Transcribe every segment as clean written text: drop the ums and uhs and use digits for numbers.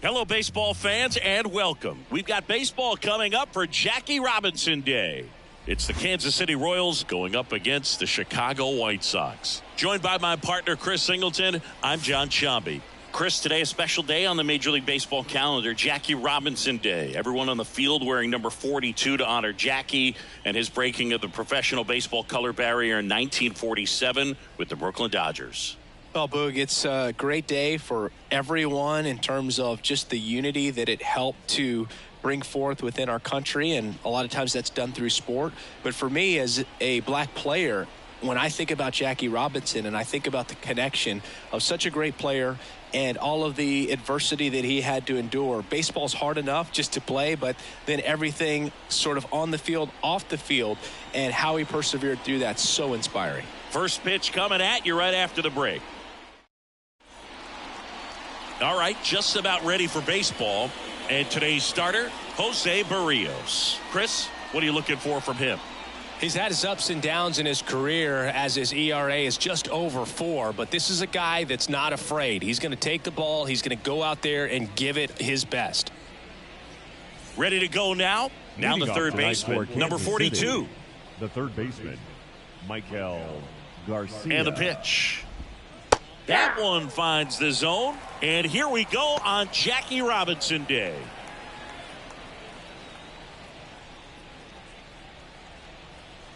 Hello, baseball fans, and welcome. We've got baseball coming up for Jackie Robinson Day. It's the Kansas City Royals going up against the Chicago White Sox. Joined by my partner, Chris Singleton, I'm John Shambi. Chris, today a special day on the Major League Baseball calendar, Jackie Robinson Day. Everyone on the field wearing number 42 to honor Jackie and his breaking of the professional baseball color barrier in 1947 with the Brooklyn Dodgers. Well, Boog, it's a great day for everyone in terms of just the unity that it helped to bring forth within our country, and a lot of times that's done through sport. But for me, as a black player, when I think about Jackie Robinson and I think about the connection of such a great player and all of the adversity that he had to endure, baseball's hard enough just to play, but then everything sort of on the field, off the field, and how he persevered through that, so inspiring. First pitch coming at you right after the break. All right, just about ready for baseball. And today's starter, Jose Barrios. Chris, what are you looking for from him? He's had his ups and downs in his career as his ERA is just over 4, but this is a guy that's not afraid. He's going to take the ball. He's going to go out there and give it his best. Ready to go now. Now the third baseman, number 42. City, the third baseman, Michael Garcia. And the pitch. That one finds the zone. And here we go on Jackie Robinson Day.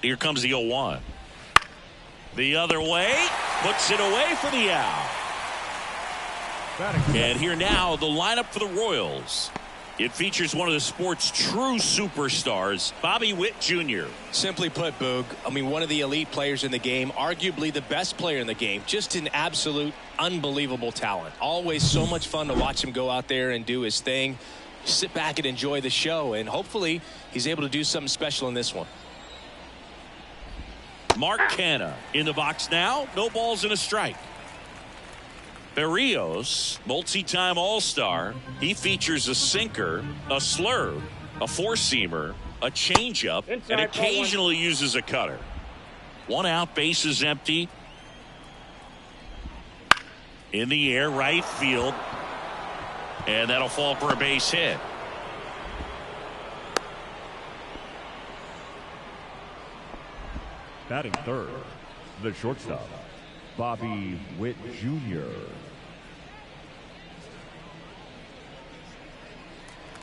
Here comes the 0-1. The other way. Puts it away for the out. And here now the lineup for the Royals. It features one of the sport's true superstars, Bobby Witt Jr. Simply put, Boog, I mean, one of the elite players in the game, arguably the best player in the game, just an absolute unbelievable talent. Always so much fun to watch him go out there and do his thing. Sit back and enjoy the show, and hopefully he's able to do something special in this one. Mark Canha in the box now. No balls and a strike. Barrios, multi-time All-Star. He features a sinker, a slurve, a four-seamer, a changeup, and occasionally uses a cutter. One out, bases empty. In the air, right field. And that'll fall for a base hit. Batting third, the shortstop, Bobby Witt Jr.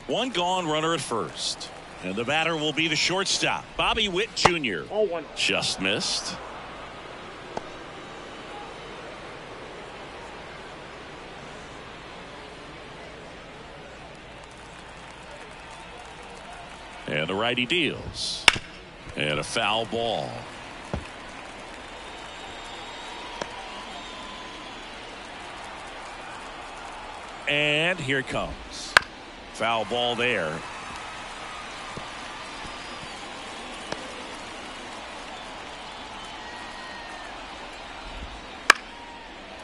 One gone, runner at first. And the batter will be the shortstop, Bobby Witt Jr. Just missed. And the righty deals. And a foul ball. And here it comes. Foul ball there.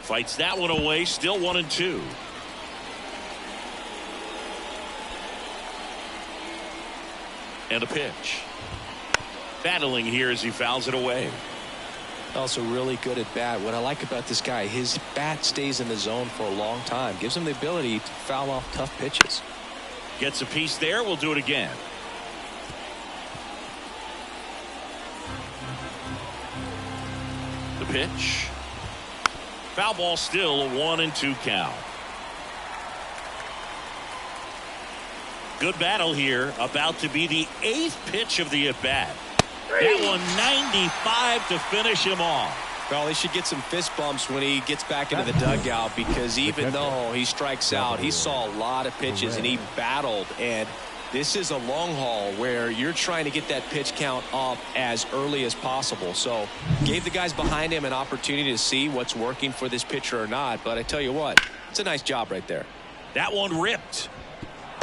Fights that one away. Still 1-2. And a pitch. Battling here as he fouls it away. Also really good at bat. What I like about this guy, his bat stays in the zone for a long time. Gives him the ability to foul off tough pitches. Gets a piece there. We'll do it again. The pitch. Foul ball, still a 1-2 count. Good battle here. About to be the 8th pitch of the at-bat. That one 95 to finish him off. Well, he should get some fist bumps when he gets back into the dugout, because even though he strikes out, he saw a lot of pitches and he battled. And this is a long haul where you're trying to get that pitch count up as early as possible. So gave the guys behind him an opportunity to see what's working for this pitcher or not. But I tell you what, it's a nice job right there. That one ripped.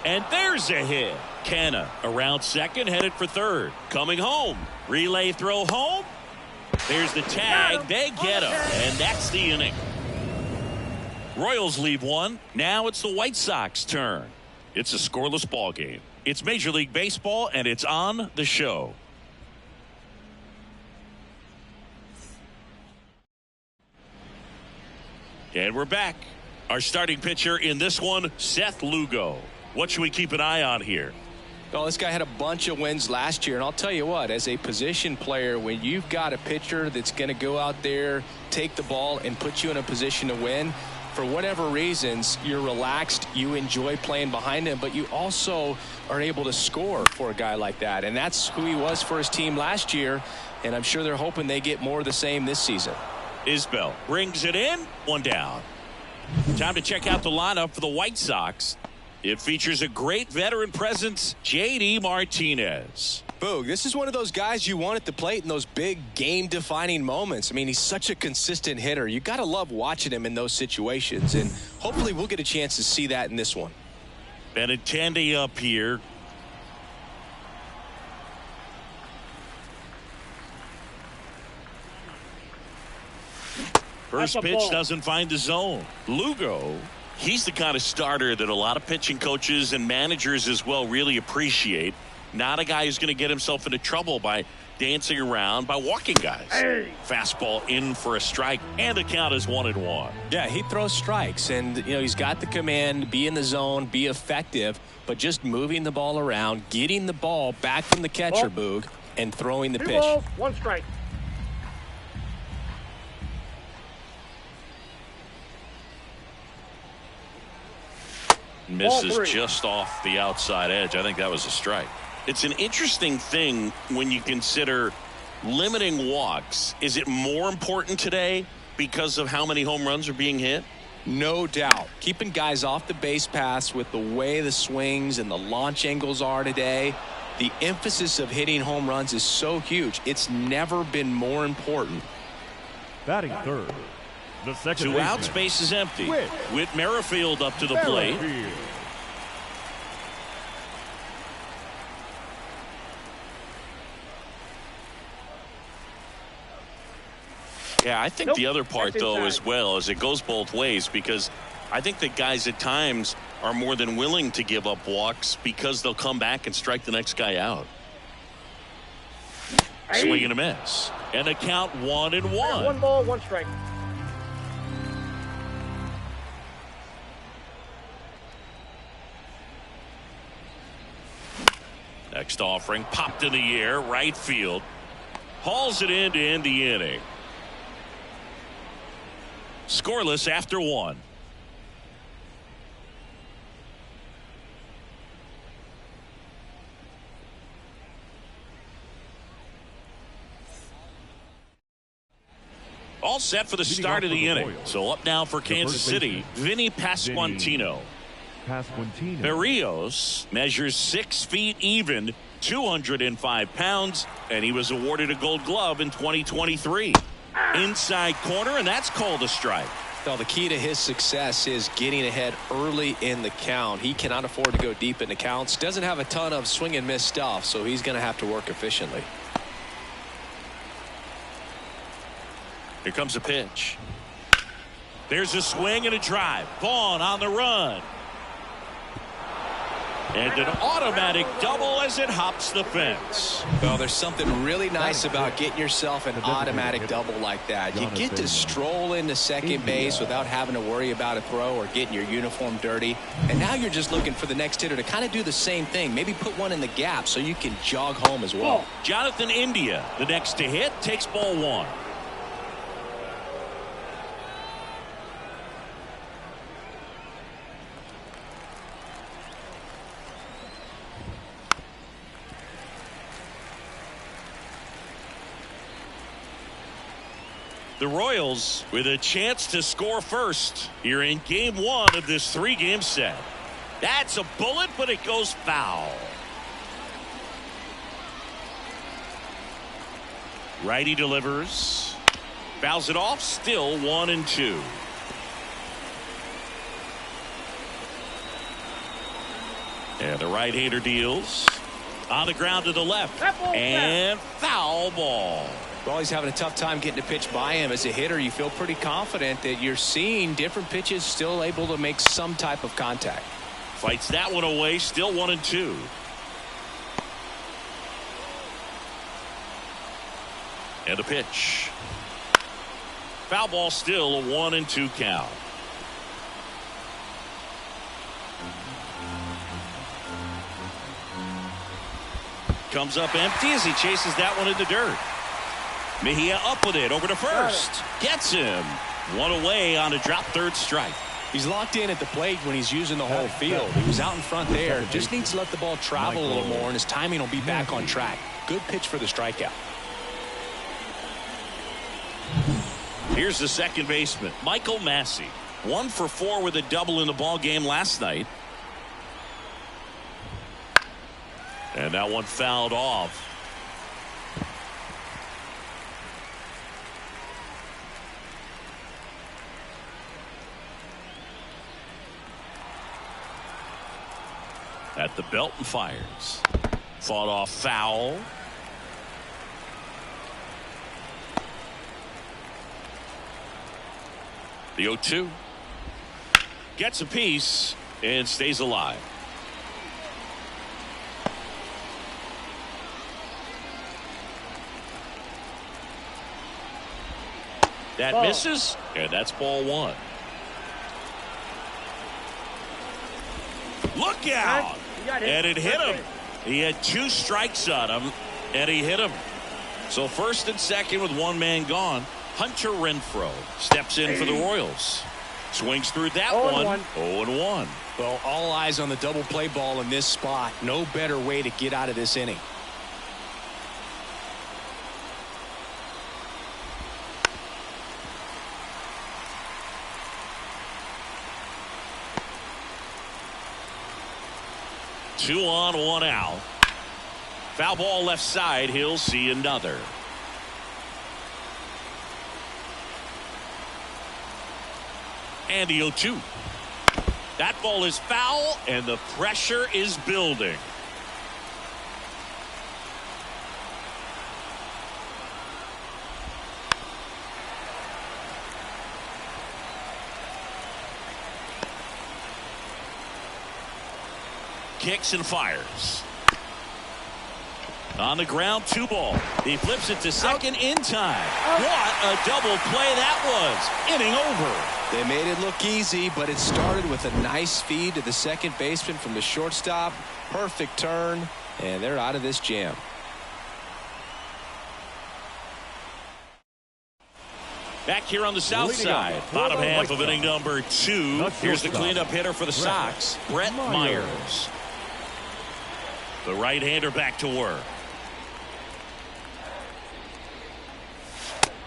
And there's a hit. Canha around second, headed for third. Coming home. Relay throw home. There's the tag. They get him. And that's the inning. Royals leave one. Now it's the White Sox turn. It's a scoreless ball game. It's Major League Baseball, and it's on the show. And we're back. Our starting pitcher in this one, Seth Lugo. What should we keep an eye on here? Well, this guy had a bunch of wins last year, and I'll tell you what, as a position player, when you've got a pitcher that's going to go out there, take the ball, and put you in a position to win, for whatever reasons, you're relaxed, you enjoy playing behind him, but you also are able to score for a guy like that. And that's who he was for his team last year, and I'm sure they're hoping they get more of the same this season. Isbell brings it in, one down. Time to check out the lineup for the White Sox. It features a great veteran presence, J.D. Martinez. Boog, this is one of those guys you want at the plate in those big game-defining moments. I mean, he's such a consistent hitter. You got to love watching him in those situations, and hopefully we'll get a chance to see that in this one. Benintendi up here. First pitch doesn't find the zone. Lugo, he's the kind of starter that a lot of pitching coaches and managers as well really appreciate. Not a guy who's going to get himself into trouble by dancing around, by walking guys. Hey. Fastball in for a strike, and the count is 1-1. Yeah, he throws strikes, and he's got the command, be in the zone, be effective, but just moving the ball around, getting the ball back from the catcher, Boog, and throwing the pitch. 2 balls, 1 strike. Misses just off the outside edge. I think that was a strike. It's an interesting thing when you consider limiting walks. Is it more important today because of how many home runs are being hit? No doubt. Keeping guys off the base paths with the way the swings and the launch angles are today, the emphasis of hitting home runs is so huge. It's never been more important. Batting third, the second 2 baseman, outs, base is empty. Whit Merrifield up to the plate. Yeah, I think the other part, though, as well, is it goes both ways, because I think that guys at times are more than willing to give up walks because they'll come back and strike the next guy out. Swing and a miss. And the count 1-1. 1 ball, 1 strike. Next offering popped in the air, right field. Hauls it in to end the inning. Scoreless after 1. All set for the start of the inning. So up now for Kansas City, Vinny Pasquantino. Berrios measures 6 feet even, 205 pounds, and he was awarded a Gold Glove in 2023. Inside corner, and that's called a strike. Well, the key to his success is getting ahead early in the count. He cannot afford to go deep in the counts. Doesn't have a ton of swing and miss stuff, so he's going to have to work efficiently. Here comes a pitch. There's a swing and a drive. Vaughn on the run. And an automatic double as it hops the fence. Well, there's something really nice about getting yourself an automatic double like that. You get to stroll into second base without having to worry about a throw or getting your uniform dirty. And now you're just looking for the next hitter to kind of do the same thing. Maybe put one in the gap so you can jog home as well. Jonathan India, the next to hit, takes ball 1. The Royals with a chance to score first here in game 1 of this 3-game set. That's a bullet, but it goes foul. Righty delivers. Fouls it off, still 1-2. And the right-hander deals. On the ground to the left. And foul ball. Well, he's having a tough time getting a pitch by him. As a hitter, you feel pretty confident that you're seeing different pitches still able to make some type of contact. Fights that one away, still 1-2. And a pitch. Foul ball, still a 1-2 count. comes up empty as he chases that one in the dirt. Mejia up with it over to first. Gets him. One away on a drop third strike. He's locked in at the plate when he's using the whole field. He was out in front there. Just needs to let the ball travel a little more, and his timing will be back on track. Good pitch for the strikeout. Here's the second baseman, Michael Massey. 1 for 4 with a double in the ball game last night. And that one fouled off. At the belt and fires. Fought off foul. The 0-2. Gets a piece and stays alive. That misses, and that's ball 1. Look out! And it hit him. He had 2 strikes on him, and he hit him. So first and second with 1 man gone. Hunter Renfroe steps in for the Royals. Swings through that one. 0-1. Well, all eyes on the double play ball in this spot. No better way to get out of this inning. Two on, 1 out. Foul ball left side. He'll see another. And the 0-2. That ball is foul, and the pressure is building. Kicks and fires. On the ground, 2 ball. He flips it to second in time. What a double play that was. Inning over. They made it look easy, but it started with a nice feed to the second baseman from the shortstop. Perfect turn, and they're out of this jam. Back here on the south side, bottom half of inning number 2. Here's the cleanup hitter for the Sox, Brett Myers. The right-hander back to work.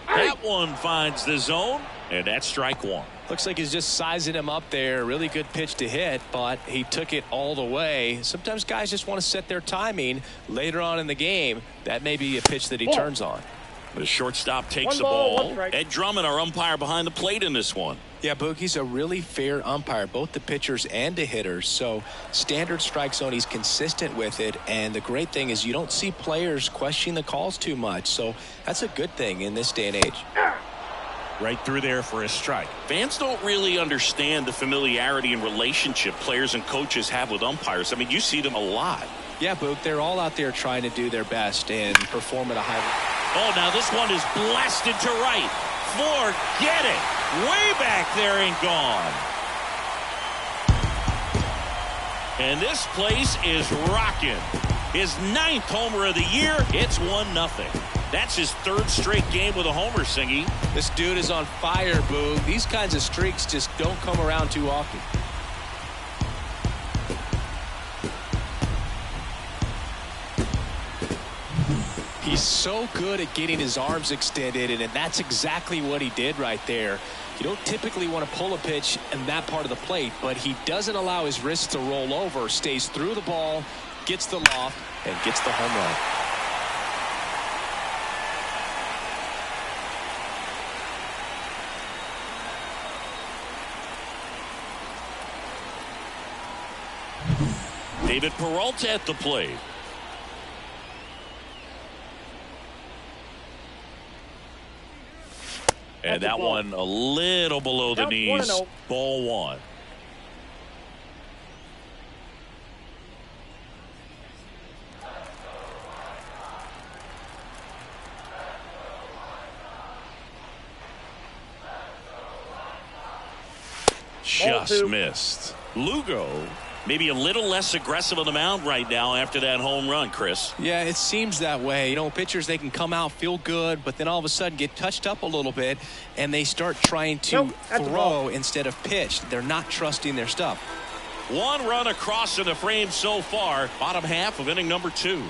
That one finds the zone, and that's strike 1. Looks like he's just sizing him up there. Really good pitch to hit, but he took it all the way. Sometimes guys just want to set their timing later on in the game. That may be a pitch that he turns on. The shortstop takes the ball. Ed Drummond, our umpire behind the plate in this one. Yeah, Boog, he's a really fair umpire, both the pitchers and the hitters. So standard strike zone, he's consistent with it. And the great thing is you don't see players questioning the calls too much. So that's a good thing in this day and age. Right through there for a strike. Fans don't really understand the familiarity and relationship players and coaches have with umpires. I mean, you see them a lot. Yeah, Boog, they're all out there trying to do their best and perform at a high level. Oh, now this one is blasted to right. Forget it. Way back there and gone. And this place is rocking. His 9th homer of the year. It's 1-0. That's his 3rd straight game with a homer, Singy. This dude is on fire, Boog. These kinds of streaks just don't come around too often. He's so good at getting his arms extended, and that's exactly what he did right there. You don't typically want to pull a pitch in that part of the plate, but he doesn't allow his wrists to roll over, stays through the ball, gets the loft, and gets the home run. David Peralta at the plate. And that one a little below the knees. Ball 1. Just missed. Lugo Maybe a little less aggressive on the mound right now after that home run, Chris. Yeah, it seems that way. You know, pitchers, they can come out, feel good, but then all of a sudden get touched up a little bit, and they start trying to throw instead of pitch. They're not trusting their stuff. One run across in the frame so far. Bottom half of inning number 2.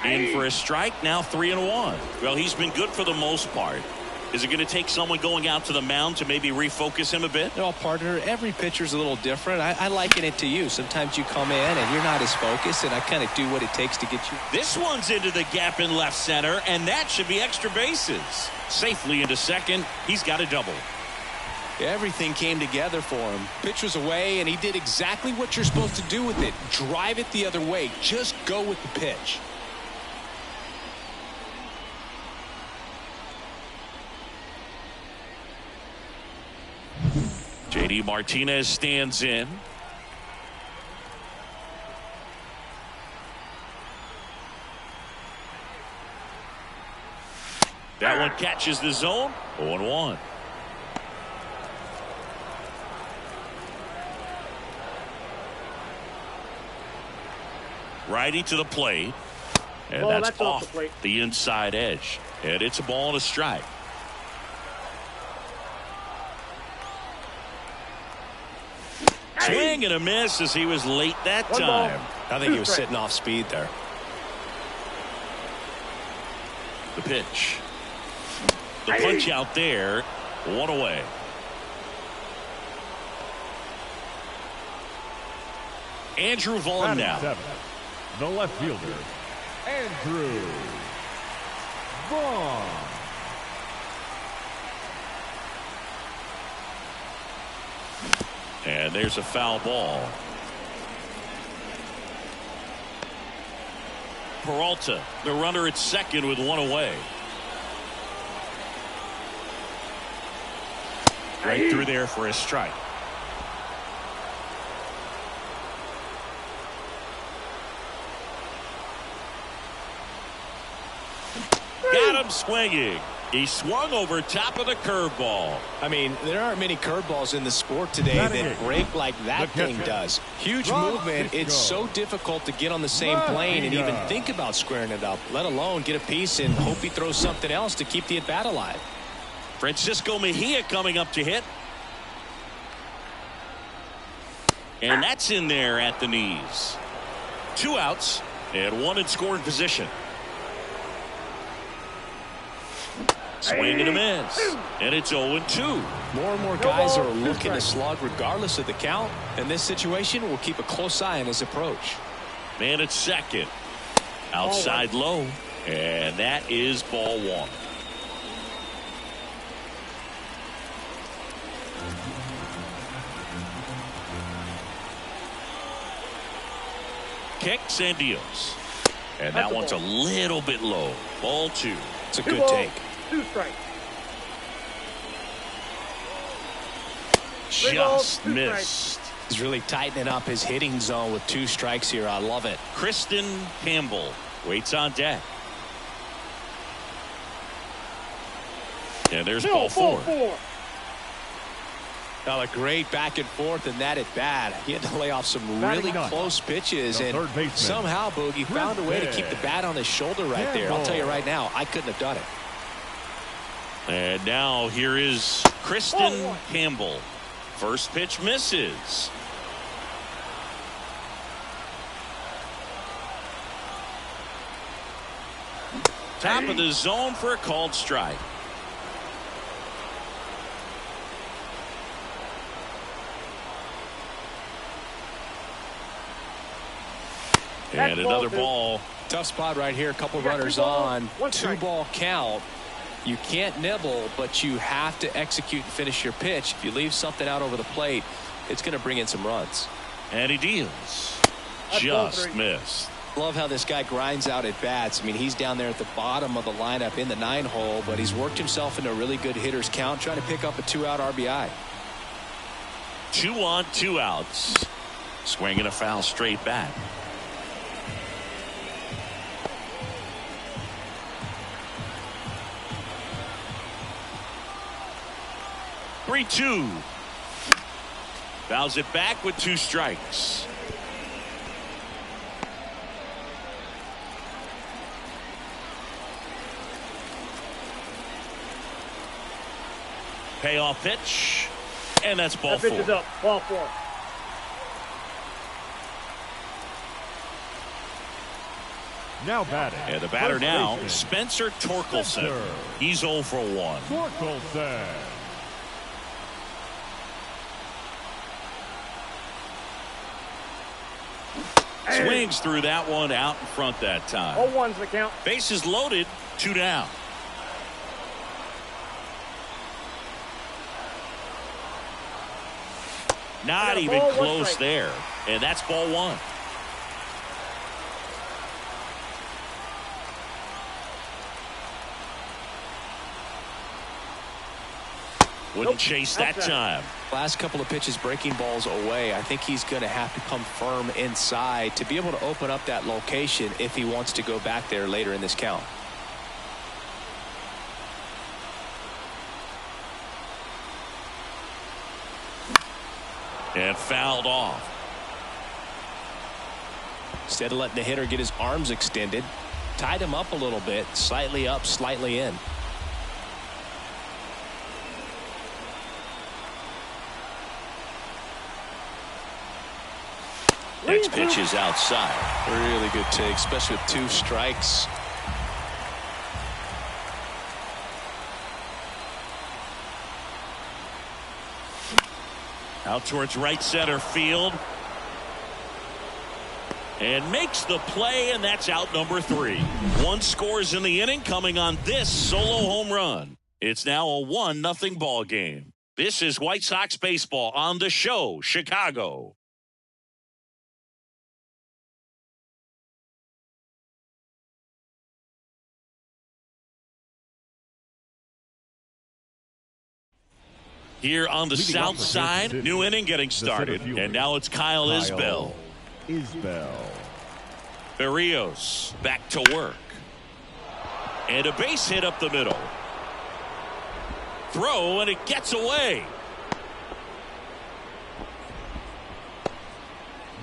In for a strike, now 3-1. Well, he's been good for the most part. Is it going to take someone going out to the mound to maybe refocus him a bit? No, partner, every pitcher's a little different. I liken it to you. Sometimes you come in and you're not as focused, and I kind of do what it takes to get you. This one's into the gap in left center, and that should be extra bases. Safely into second. He's got a double. Everything came together for him. Pitch was away, and he did exactly what you're supposed to do with it. Drive it the other way. Just go with the pitch. J.D. Martinez stands in. That one catches the zone. 0-1. Righty to the plate. And that's off the inside edge. And it's a ball and a strike. Swing and a miss as he was late that time. I think he was sitting off speed there. The pitch. The punch out there. 1 away. Andrew Vaughn now. 7, the left fielder, Andrew Vaughn. And there's a foul ball. Peralta, the runner at second with 1 away. Right through there for a strike. Got him swinging. He swung over top of the curveball. I mean, there aren't many curveballs in the sport today that break like that thing does. Huge movement. It's so difficult to get on the same plane and even think about squaring it up, let alone get a piece and hope he throws something else to keep the at-bat alive. Francisco Mejia coming up to hit. And that's in there at the knees. 2 outs and 1 in scoring position. Swing and a miss. And it's 0-2. More and more guys are looking to slug regardless of the count. In this situation, we'll keep a close eye on his approach. Man at second. Outside low. And that is ball 1. Kicks and deals. And that one's a little bit low. Ball 2. It's a good take. 2 strikes. Just missed. He's really tightening up his hitting zone with 2 strikes here. I love it. Kristen Campbell waits on deck. And there's ball 4. Now a great back and forth and that at bat. He had to lay off some really close pitches, and somehow Boogie found a way to keep the bat on his shoulder right there. I'll tell you right now, I couldn't have done it. And now here is Kristen Campbell. First pitch misses. Top of the zone for a called strike. And another ball. Tough spot right here. A couple runners on. 2-ball count. You can't nibble, but you have to execute and finish your pitch. If you leave something out over the plate, it's going to bring in some runs. And he deals. Just missed. Love how this guy grinds out at bats. I mean, he's down there at the bottom of the lineup in the 9-hole, but he's worked himself into a really good hitter's count, trying to pick up a 2-out RBI. 2 on, 2 outs. Swinging a foul straight back. Fouls it back with 2 strikes. Payoff pitch, and that's ball 4. That pitch is up. Ball 4. Now batting. And the batter now, Baseman, Spencer Torkelson. Spencer. He's 0 for 1. Torkelson. Swings through that one out in front that time. 0-1's the count. Bases loaded, 2 down. Not even ball, 1 close strike. there. And that's ball 1. Wouldn't chase that time. Last couple of pitches breaking balls away. I think he's going to have to come firm inside to be able to open up that location if he wants to go back there later in this count. And fouled off. Instead of letting the hitter get his arms extended, tied him up a little bit, slightly up, slightly in. Next pitch is outside. Really good take, especially with 2 strikes. Out towards right center field. And makes the play, and that's out number 3. 1 scores in the inning coming on this solo home run. It's now a 1-0 ball game. This is White Sox baseball on the show, Chicago. Here on the south side, new inning getting started. And now it's Kyle Isbell. Berrios back to work. And a base hit up the middle. Throw, and it gets away.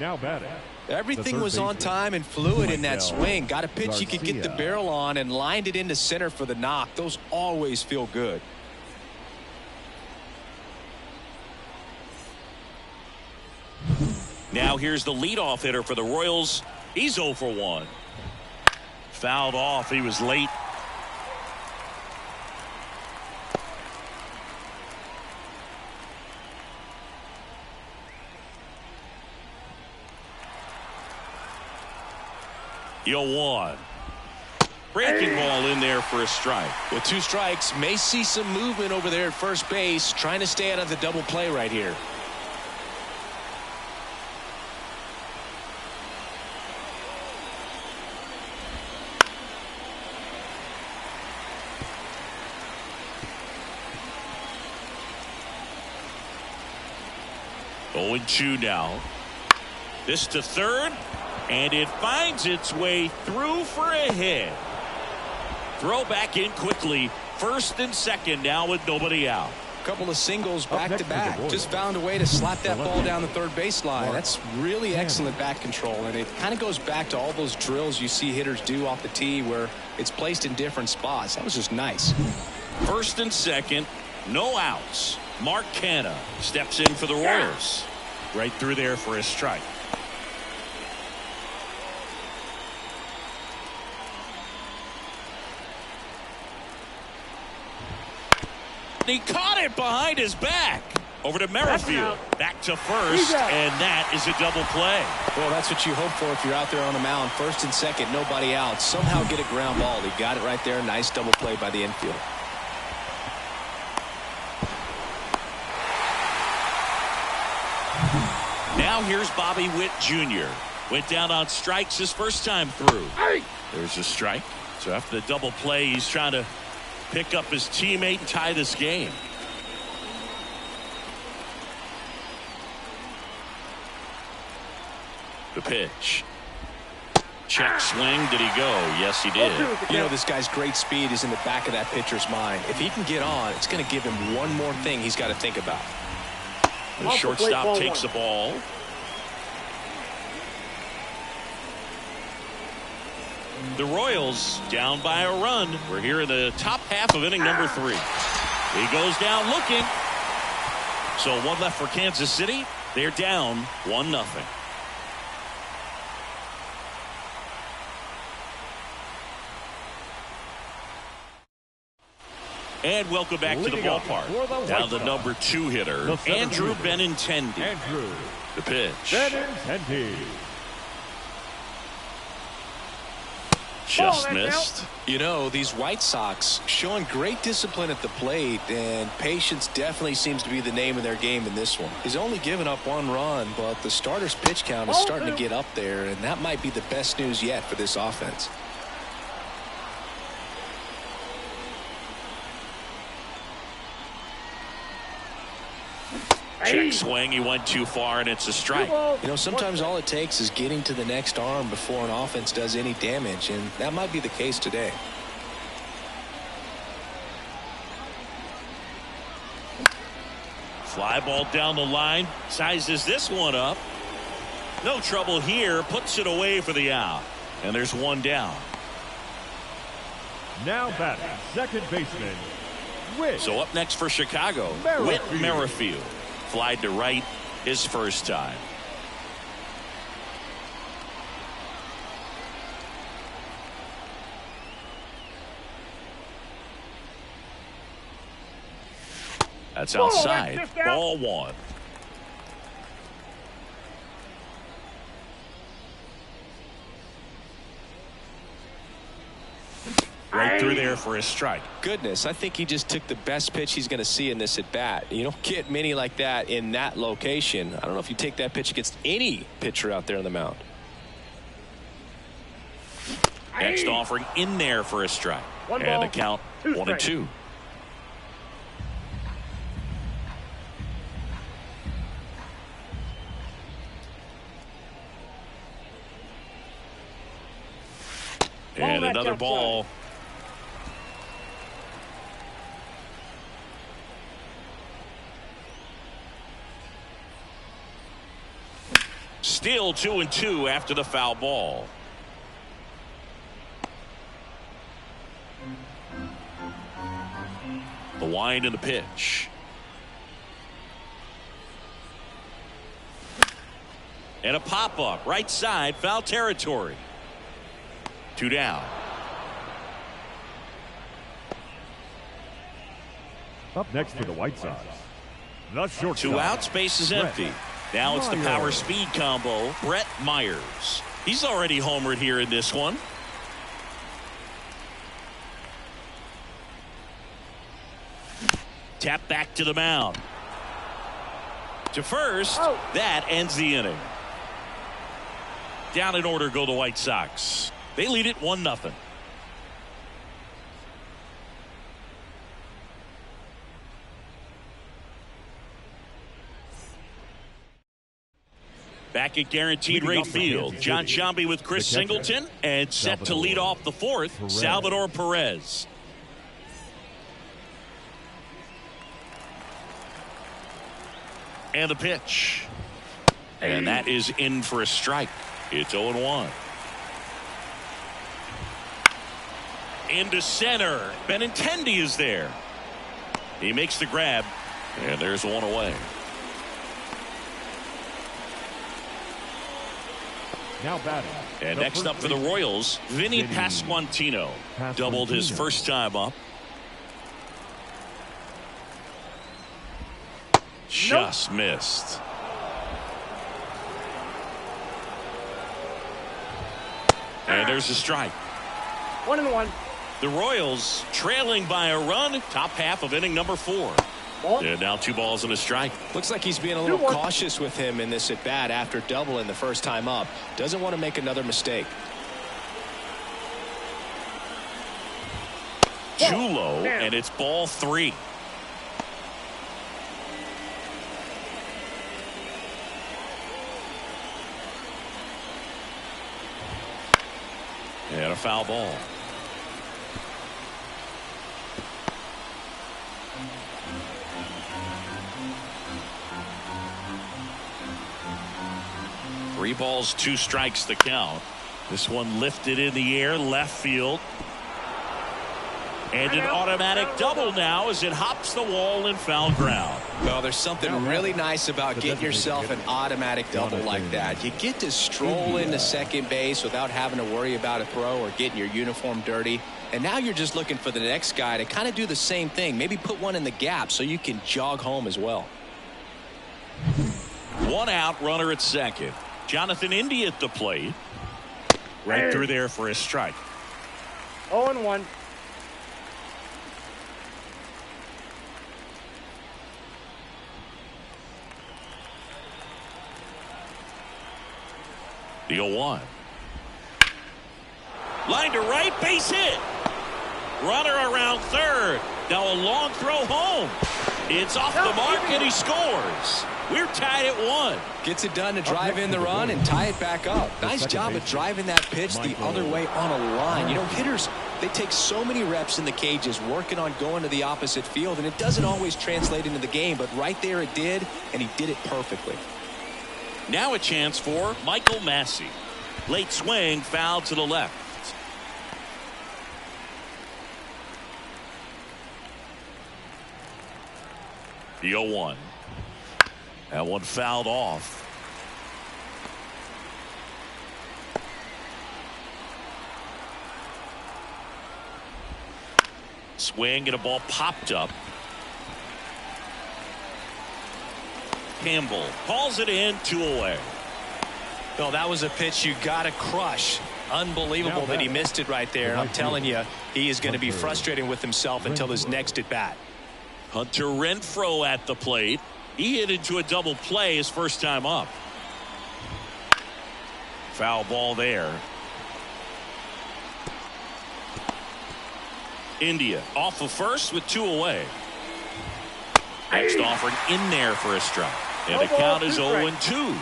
Now batting. Everything was on time and fluid in that swing. Got a pitch he could get the barrel on and lined it into center for the knock. Those always feel good. Now here's the leadoff hitter for the Royals. He's 0 for 1. Fouled off. He was late. Yo, 1. Breaking ball in there for a strike. With 2 strikes, may see some movement over there at first base, trying to stay out of the double play right here. Oh, 2 now. This to third, and it finds its way through for a hit. Throw back in quickly. First and second now with nobody out. A couple of singles back to back. Just found a way to slap that ball down the third baseline. That's really excellent bat control, and it kind of goes back to all those drills you see hitters do off the tee where it's placed in different spots. That was just nice. First and second, no outs. Mark Canha steps in for the Royals. Right through there for a strike. He caught it behind his back. Over to Merrifield. Back to first, and that is a double play. Well, that's what you hope for if you're out there on the mound. First and second, nobody out. Somehow get a ground ball. He got it right there. Nice double play by the infield. Now here's Bobby Witt Jr. Went down on strikes his first time through. There's a strike. So after the double play, he's trying to pick up his teammate and tie this game. The pitch. Check swing. Did he go? Yes, he did. You know, this guy's great speed is in the back of that pitcher's mind. If he can get on, it's going to give him one more thing he's got to think about. The Off the plate, shortstop ball takes the one. ball. The Royals down by a run. We're here in the top half of inning number 3. He goes down looking. So one left for Kansas City. They're down 1-0. And welcome back to the ballpark. Now the number 2 hitter, Andrew Benintendi. Andrew The pitch. Benintendi. Just Ball, that's missed. You know, these White Sox showing great discipline at the plate, and patience definitely seems to be the name of their game in this one. He's only given up 1 run, but the starter's pitch count is starting to get up there, and that might be the best news yet for this offense. Check swing. He went too far, and it's a strike. You know, sometimes all it takes is getting to the next arm before an offense does any damage, and that might be the case today. Fly ball down the line. Sizes this one up. No trouble here. Puts it away for the out. And there's 1 down. Now batting, second baseman, Whit. So up next for Chicago, Merrifield. Whit Merrifield. Flied to right his first time. That's outside. Ball 1. Right through there for a strike. Goodness, I think he just took the best pitch he's going to see in this at bat. You don't get many like that in that location. I don't know if you take that pitch against any pitcher out there on the mound. Next offering in there for a strike. One And ball, the count 2 1-2. strikes. And Ball another back ball. Still 2-2 after the foul ball. The wind and the pitch. And a pop-up right side, foul territory. 2 down. Up next for the White Sox, the shortstop. 2 outs, base is empty. Now it's the power speed combo, Brett Myers. He's already homered here in this one. Tap back to the mound. To first, that ends the inning. Down in order go the White Sox. They lead it 1-0. Back at guaranteed rate field, John Shambi with Chris Singleton, and set to lead off the 4th, Salvador Perez. And the pitch. And that is in for a strike. It's 0-1. Into center. Benintendi is there. He makes the grab. And there's 1 away. Now batting. And next up for the Royals, Vinny Pasquantino. Doubled his first time up. Just missed. And there's a strike. 1-1. The Royals trailing by a run, top half of inning number 4. Ball. And now 2 balls and a strike. Looks like he's being a little 2-1. cautious with him in this at bat after doubling the first time up. Doesn't want to make another mistake. Too low, and it's ball 3. And a foul ball. 3 balls, 2 strikes the count. This one lifted in the air, left field. And an automatic double now as it hops the wall in foul ground. Well, there's something really nice about getting yourself an automatic double like that. You get to stroll into second base without having to worry about a throw or getting your uniform dirty. And now you're just looking for the next guy to kind of do the same thing. Maybe put one in the gap so you can jog home as well. 1 out, runner at second. Jonathan India at the plate. Right through there for a strike. 0-1. The 0-1. Line to right, base hit. Runner around third. Now a long throw home. It's off the mark and he scores. We're tied at 1. Gets it done to drive in the run and tie it back up. Nice job of driving that pitch the other way on a line. You know, hitters, they take so many reps in the cages working on going to the opposite field, and it doesn't always translate into the game, but right there it did, and he did it perfectly. Now a chance for Michael Massey. Late swing, foul to the left. The 0-1. That one fouled off. Swing and a ball popped up. Campbell calls it in, 2 away. Well, that was a pitch you got to crush. Unbelievable that he missed it right there. I'm telling you, he is going to be frustrated with himself until his next at bat. Hunter Renfroe at the plate. He hit into a double play his first time up. Foul ball there. India off of first with 2 away. Next offering in there for a strike. And the count is 0-2.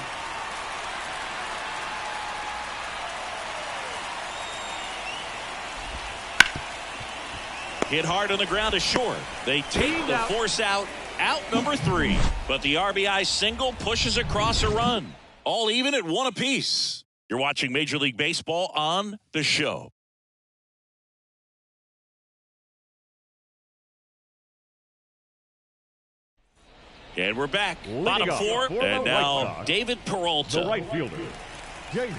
Hit hard on the ground to short. They take the force out number 3. But the RBI single pushes across a run. All even at 1 apiece. You're watching Major League Baseball on The Show. And we're back. Bottom 4. And now David Peralta. The right fielder, David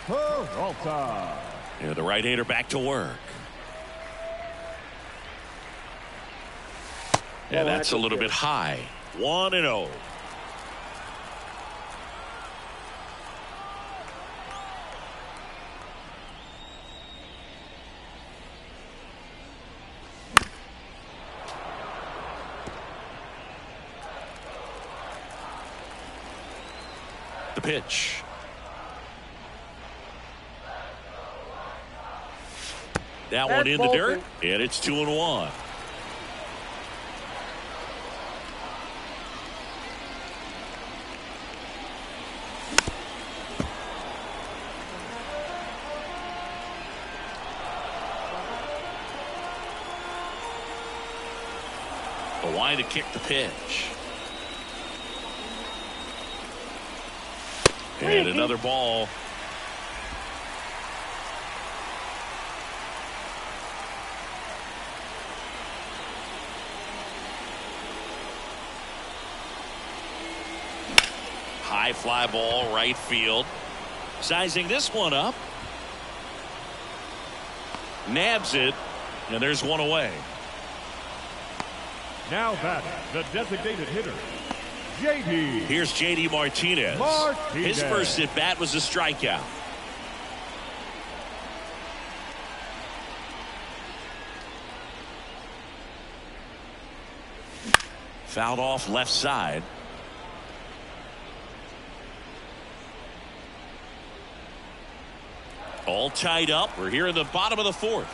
Peralta. And the right-hander back to work. And that's a little bit high. 1-0. The pitch. That one in the dirt, and it's 2-1. The line to kick the pitch. And another ball. High fly ball, right field. Sizing this one up. Nabs it, and there's 1 away. Now batting, the designated hitter, J.D. Here's J.D. Martinez. His first at bat was a strikeout. Fouled off left side. All tied up. We're here in the bottom of the 4th.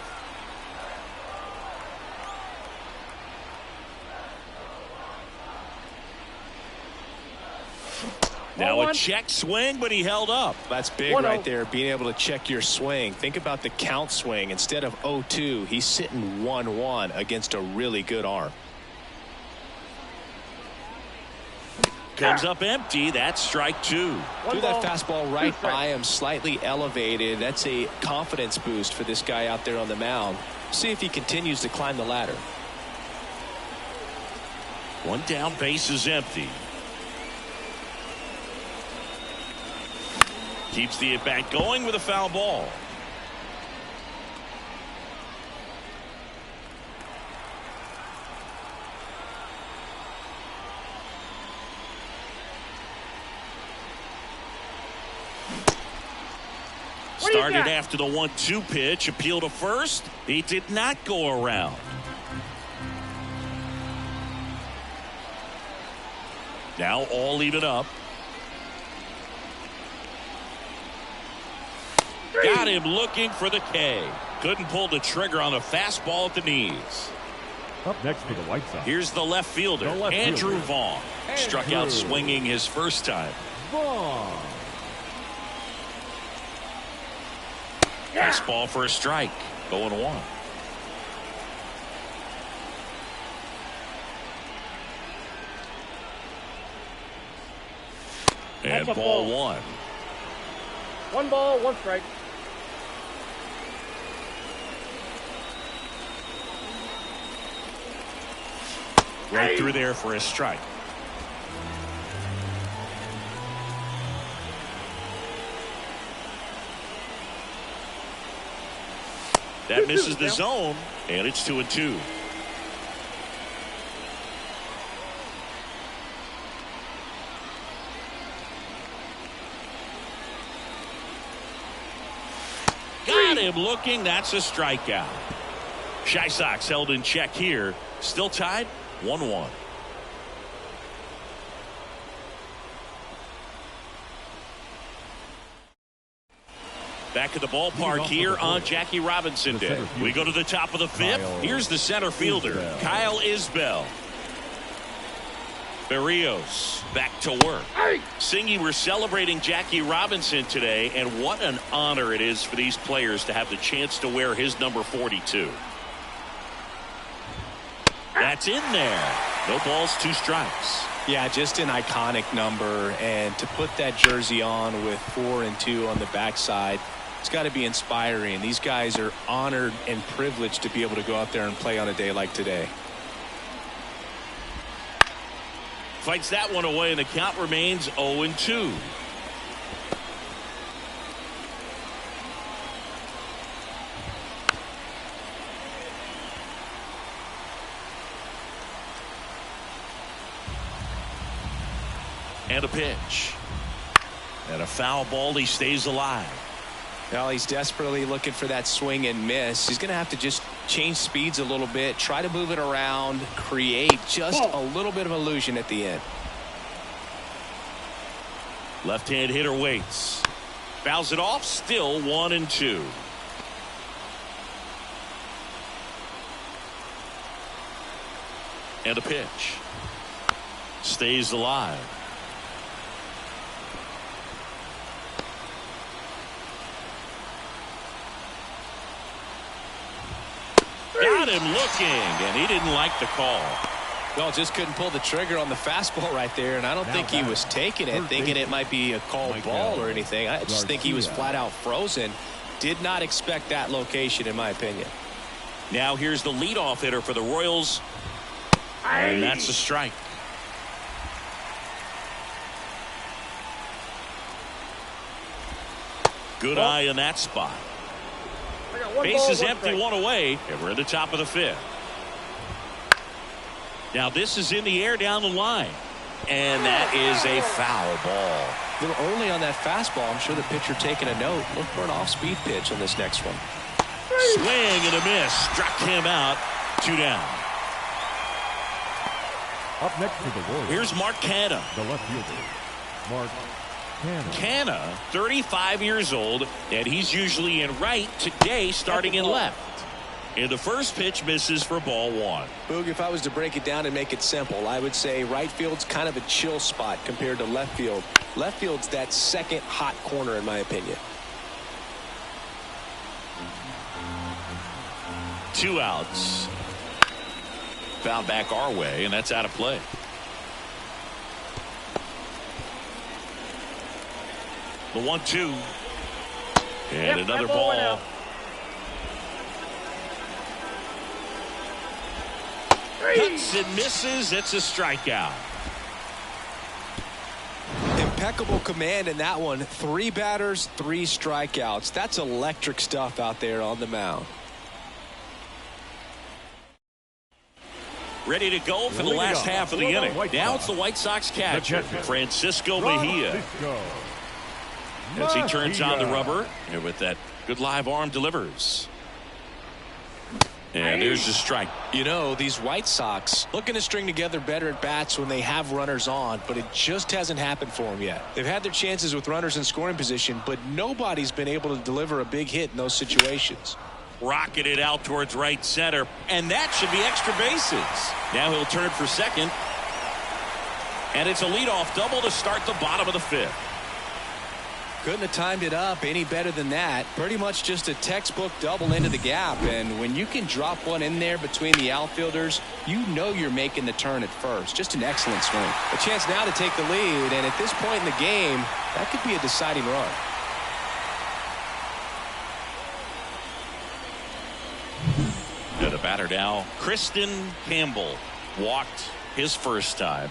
Now a check swing, but he held up. That's big right there, being able to check your swing. Think about the count swing. Instead of 0-2, he's sitting 1-1 against a really good arm. comes up empty. That's strike two. Threw that fastball right by him, slightly elevated. That's a confidence boost for this guy out there on the mound. See if he continues to climb the ladder. One down, base is empty. Keeps the at-bat going with a foul ball. Started after the 1-2 pitch. Appeal to first. He did not go around. Now all even up. Got him looking for the K. Couldn't pull the trigger on a fastball at the knees. Up next for the White Sox. Here's the left fielder, Andrew Vaughn. Struck out swinging his first time. Vaughn. Fastball for a strike. 0-1. And ball one. 1 ball, 1 strike. Right through there for a strike. That misses the zone, and it's 2-2. Got him looking. That's a strikeout. Whitesox held in check here. Still tied 1-1. Back at the ballpark here on Jackie Robinson Day. We go to the top of the fifth. Here's the center fielder, Kyle Isbell. Berrios back to work. Singy, we're celebrating Jackie Robinson today, and what an honor it is for these players to have the chance to wear his number 42. That's in there. No balls, 2 strikes. Yeah, just an iconic number, and to put that jersey on with 4 and 2 on the backside, it's got to be inspiring. These guys are honored and privileged to be able to go out there and play on a day like today. Fights that one away, and the count remains 0-2. And a pitch. And a foul ball. He stays alive. Well, he's desperately looking for that swing and miss. He's going to have to just change speeds a little bit, try to move it around, create just a little bit of illusion at the end. Left-hand hitter waits. Fouls it off. Still 1-2. And a pitch. Stays alive. Got him looking, and he didn't like the call. Well, just couldn't pull the trigger on the fastball right there, and I don't think he was taking it, thinking it might be a called ball or anything. I just think he was flat out frozen. Did not expect that location, in my opinion. Now here's the leadoff hitter for the Royals, and that's a strike. Good eye in that spot. Base is empty, 1 away, and we're at the top of the 5th. Now this is in the air down the line, and that is a foul ball. A little early on that fastball. I'm sure the pitcher taking a note. Look for an off-speed pitch on this next one. Swing and a miss. Struck him out. 2 down. Up next to the Royals. Here's Mark Canha. The left fielder, Mark Canha, 35 years old, and he's usually in right. Today, starting in left. And the first pitch misses for ball 1. Boog, if I was to break it down and make it simple, I would say right field's kind of a chill spot compared to left field. Left field's that second hot corner, in my opinion. 2 outs. Foul back our way, and that's out of play. The 1-2. And Yep, another that ball went ball. out. Cuts and misses. It's a strikeout. Impeccable command in that one. 3 batters, 3 strikeouts. That's electric stuff out there on the mound. Ready to go for the last half of the inning. Now it's the White Sox catcher, Francisco Mejia. As he turns on the rubber, and with that good live arm delivers. And there's the strike. You know, these White Sox looking to string together better at bats when they have runners on, but it just hasn't happened for them yet. They've had their chances with runners in scoring position, but nobody's been able to deliver a big hit in those situations. Rocketed out towards right center, and that should be extra bases. Now he'll turn for second. And it's a leadoff double to start the bottom of the 5th. Couldn't have timed it up any better than that. Pretty much just a textbook double into the gap, and when you can drop one in there between the outfielders, you know you're making the turn at first. Just an excellent swing. A chance now to take the lead, and at this point in the game, that could be a deciding run. And the batter now, Kristen Campbell, walked his first time.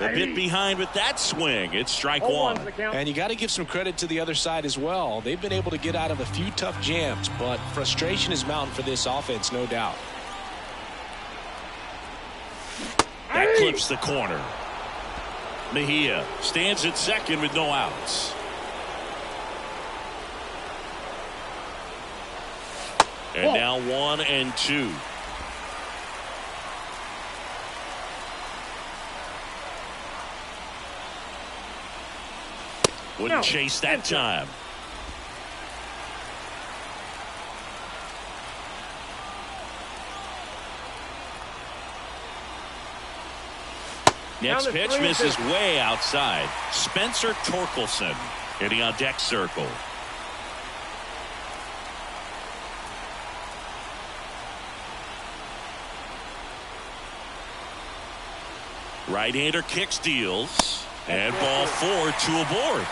A bit behind with that swing. It's strike 1. And you got to give some credit to the other side as well. They've been able to get out of a few tough jams, but frustration is mounting for this offense, no doubt. That clips the corner. Mejia stands at second with no outs. And now 1-2. Wouldn't chase that time. Next pitch misses way outside. Spencer Torkelson hitting on deck circle. Right-hander kicks, deals, and ball 4, 2 aboard.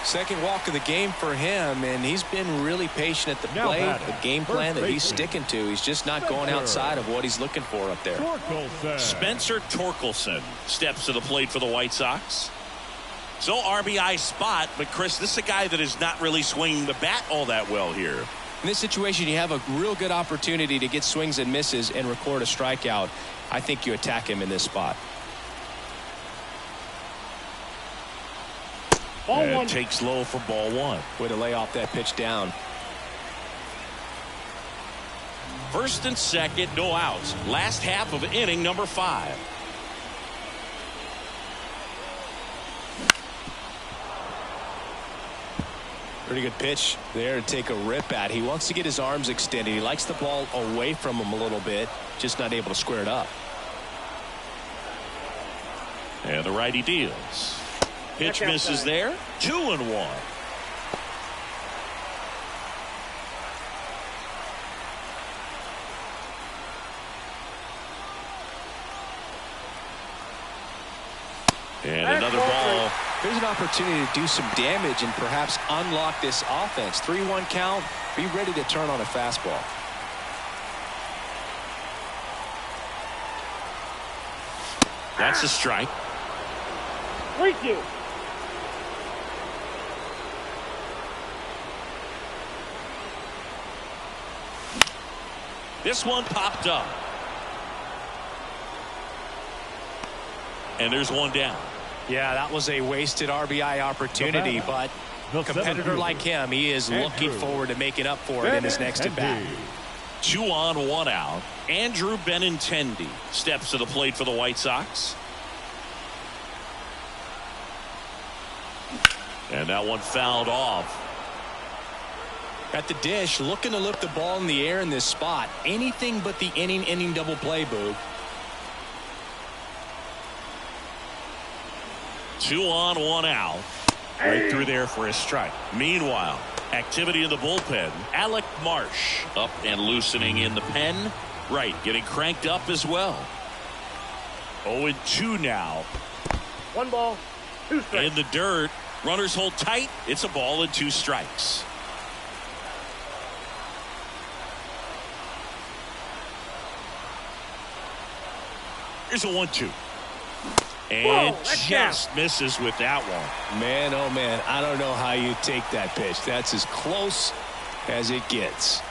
Second walk of the game for him, and he's been really patient at the plate. The game plan that he's sticking to, he's just not going outside of what he's looking for up there. Spencer Torkelson steps to the plate for the White Sox. So RBI spot, but Chris, this is a guy that is not really swinging the bat all that well here. In this situation, you have a real good opportunity to get swings and misses and record a strikeout. I think you attack him in this spot. And takes low for ball 1. Way to lay off that pitch down. First and second, no outs. Last half of inning number 5. Pretty good pitch there to take a rip at. He wants to get his arms extended. He likes the ball away from him a little bit, just not able to square it up. And the righty deals. Pitch misses there. 2-1. And another ball. Here's an opportunity to do some damage and perhaps unlock this offense. 3-1 count. Be ready to turn on a fastball. That's a strike. 3-2. This one popped up. And there's one down. Yeah, that was a wasted RBI opportunity, but a competitor like him, he is looking forward to making up for it in his next at bat. 2 on, 1 out. Andrew Benintendi steps to the plate for the White Sox. And that one fouled off. At the dish, looking to lift the ball in the air in this spot. Anything but the inning double play, Boog. 2 on, 1 out. Right through there for a strike. Meanwhile, activity in the bullpen. Alec Marsh up and loosening in the pen. Right, getting cranked up as well. 0-2 now. 1 ball. 2 strikes. In the dirt. Runners hold tight. It's a ball and 2 strikes. Here's a 1-2. And just misses with that one. Man, oh man, I don't know how you take that pitch. That's as close as it gets.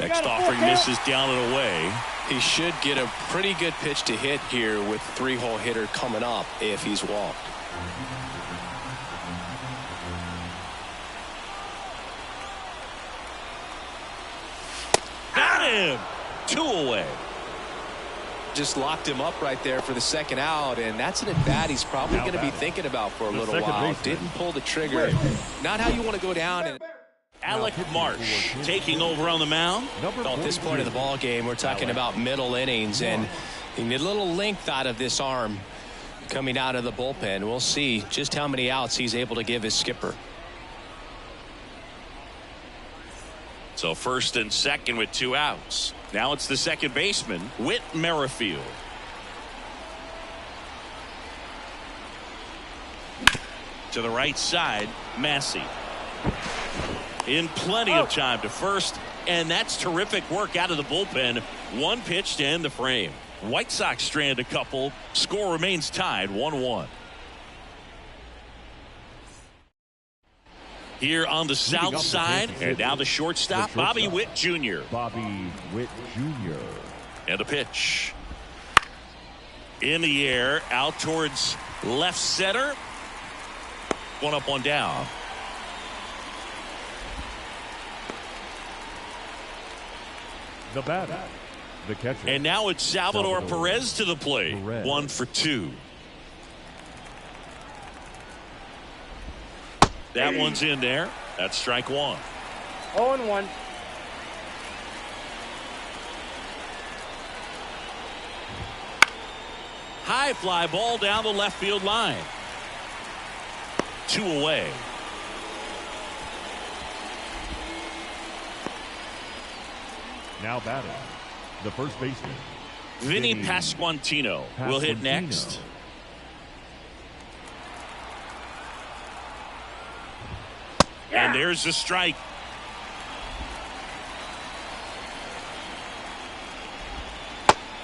Next offering misses down and away. He should get a pretty good pitch to hit here with 3-hole hitter coming up if he's walked. Got him. 2 away. Just locked him up right there for the second out, and that's an at-bat he's probably going to be thinking about for a little while. Didn't pull the trigger. Not how you want to go down. And Alec Marsh taking over on the mound. at this point of the ball game, we're talking about middle innings, and you need a little length out of this arm coming out of the bullpen. We'll see just how many outs he's able to give his skipper. So first and second with 2 outs. Now it's the second baseman, Whit Merrifield. To the right side, Massey. In plenty of time to first, and that's terrific work out of the bullpen. 1 pitch to end the frame. White Sox strand a couple. Score remains tied 1-1. Here on the south side, and now the shortstop, Bobby Witt Jr. Bobby Witt Jr. And a pitch. In the air, out towards left center. 1 up, 1 down. The batter, the catcher. And now it's Salvador Perez to the plate. 1 for 2. That one's in there. That's strike 1. 0-1. High fly ball down the left field line. 2 away. Now batting, the first baseman, Vinny Pasquantino will hit next. And there's the strike.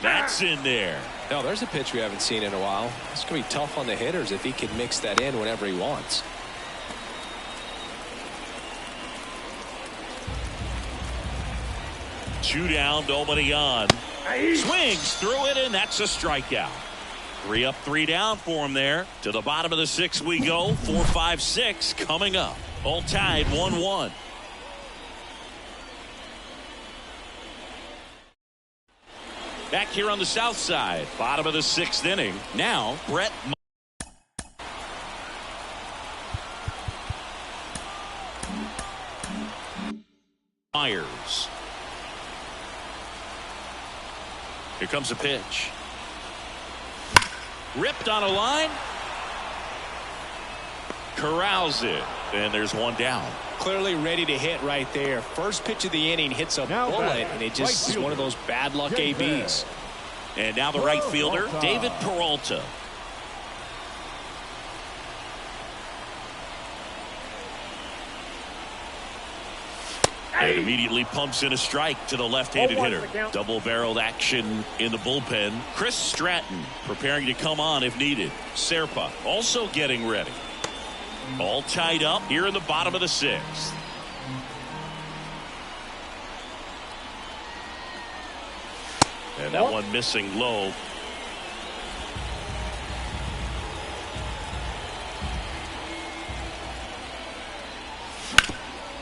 That's in there. No, there's a pitch we haven't seen in a while. It's going to be tough on the hitters if he can mix that in whenever he wants. Two down, nobody on. Swings through it, and that's a strikeout. 3 up, 3 down for him there. To the bottom of the 6th we go. 4, 5, 6 coming up. All tied 1-1. Back here on the south side. Bottom of the 6th inning. Now Brett Myers. Here comes a pitch. Ripped on a line. Corrals it. And there's 1 down. Clearly ready to hit right there. First pitch of the inning hits a bullet, and it just is one of those bad luck ABs. And now the right fielder, David Peralta. And immediately pumps in a strike to the left-handed hitter. Double-barreled action in the bullpen. Chris Stratton preparing to come on if needed. Serpa also getting ready. All tied up here in the bottom of the 6th. And that one missing low.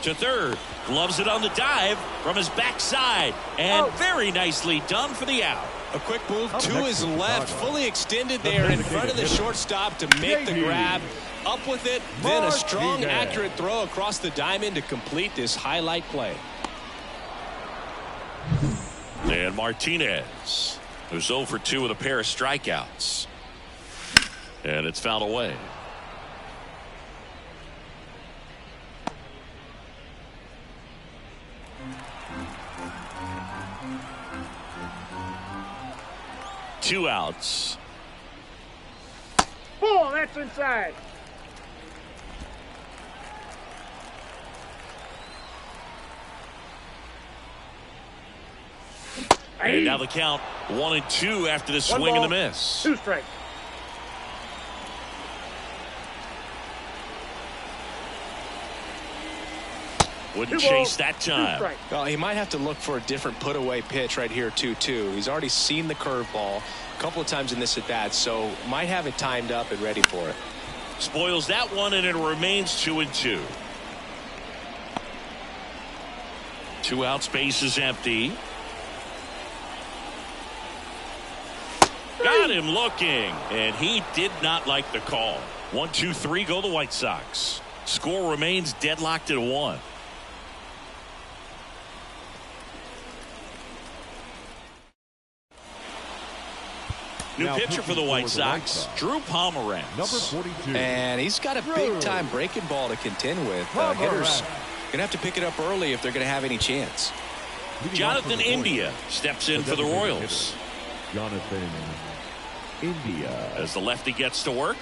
To third. Gloves it on the dive from his backside. And very nicely done for the out. A quick move to his left. Fully extended there in front of the shortstop to make the grab. Up with it. Then a strong, accurate throw across the diamond to complete this highlight play. And Martinez, who's 0 for 2 with a pair of strikeouts. And it's fouled away. Two outs. Ball, that's inside. And now the count 1-2 after the swing and the miss. 2 strikes. Wouldn't chase that time. Well, he might have to look for a different put-away pitch right here, 2-2. He's already seen the curveball a couple of times in this at-bat, so might have it timed up and ready for it. Spoils that one, and it remains 2-2. 2 outs, base is empty. Got him looking, and he did not like the call. 1-2-3 go the White Sox. Score remains deadlocked at 1. New pitcher for the White Sox, Drew Pomeranz. Number 42. And he's got a big-time breaking ball to contend with. Hitters going to have to pick it up early if they're going to have any chance. Jonathan India steps in for the Royals. Jonathan India. As the lefty gets to work.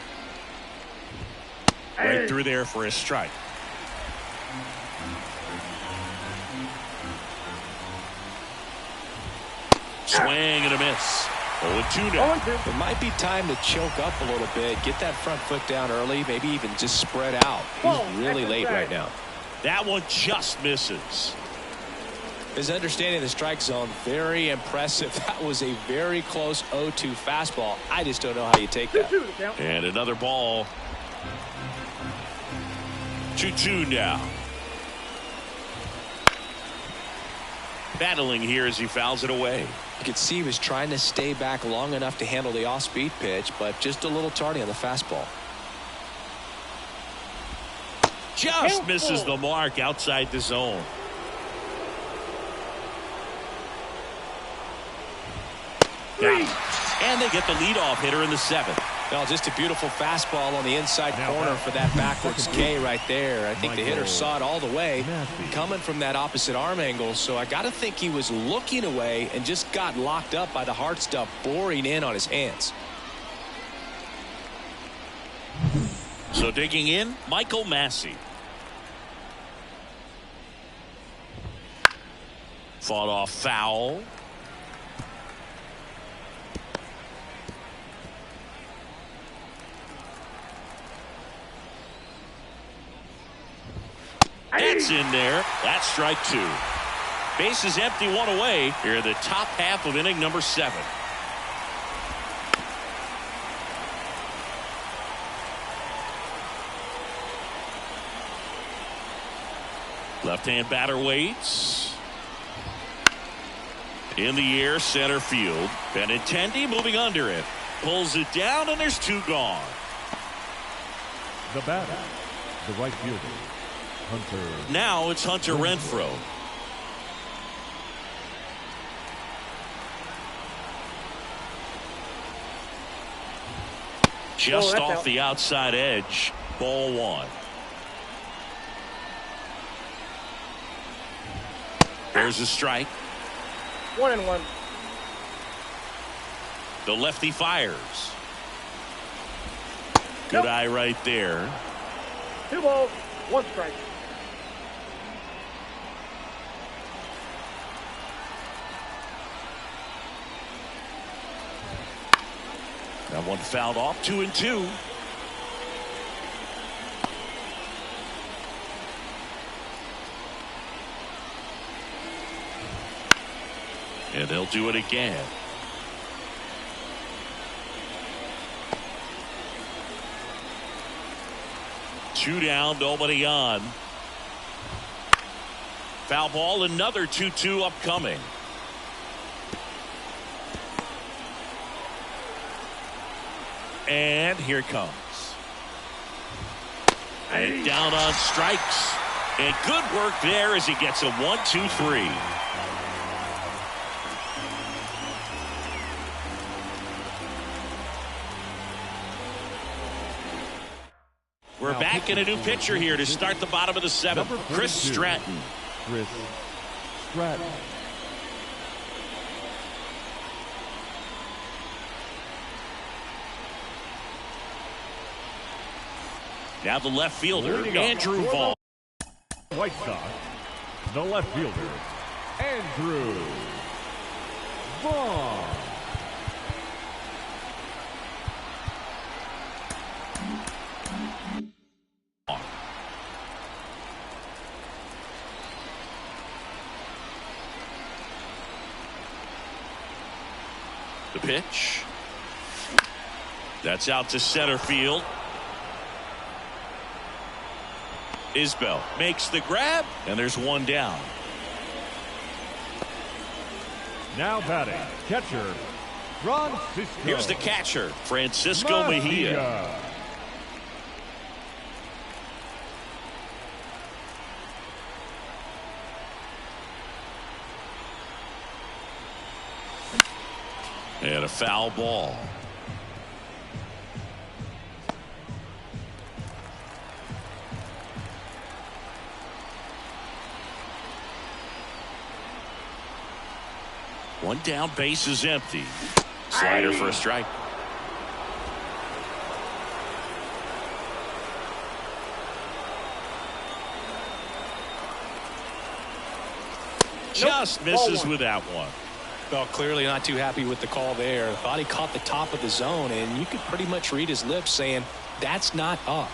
Right through there for a strike. Swing and a miss. 0-2 now. It might be time to choke up a little bit, get that front foot down early, maybe even just spread out. He's really late right now. That one just misses. His understanding of the strike zone, very impressive. That was a very close 0-2 fastball. I just don't know how you take that. And another ball. 2-2 now. Battling here as he fouls it away. You could see he was trying to stay back long enough to handle the off-speed pitch, but just a little tardy on the fastball. Just misses the mark outside the zone. And they get the leadoff hitter in the 7th. Well, just a beautiful fastball on the inside corner for that backwards K right there. I think the hitter saw it all the way coming from that opposite arm angle. So I got to think he was looking away and just got locked up by the hard stuff boring in on his hands. So digging in, Michael Massey. Fought off foul. That's in there. That's strike 2. Base is empty, 1 away here in the top half of inning number 7. Left-hand batter waits. In the air, center field. Benintendi moving under it. Pulls it down, and there's 2 gone. The batter, the right fielder, Hunter. Now it's Hunter Renfroe. Just off the outside edge. Ball 1. There's a strike. 1-1. The lefty fires. Good eye right there. 2 balls, 1 strike. That one fouled off. 2-2. And they'll do it again. Two down, nobody on. Foul ball, another 2-2 upcoming. And here it comes. And down on strikes. And good work there as he gets a 1-2-3. We're back in a new pitcher here to start the bottom of the 7th. Chris Stratton. Chris Stratton. Now the left fielder, Andrew Vaughn. White Sox, the left fielder, Andrew Vaughn. The pitch. That's out to center field. Isbell makes the grab, and there's one down. Now batting, catcher, Francisco. Here's the catcher, Francisco Mejia. And a foul ball. One down, base is empty. Slider for a strike. Just misses with that one. Well, clearly not too happy with the call there. Thought he caught the top of the zone, and you could pretty much read his lips saying, that's not up.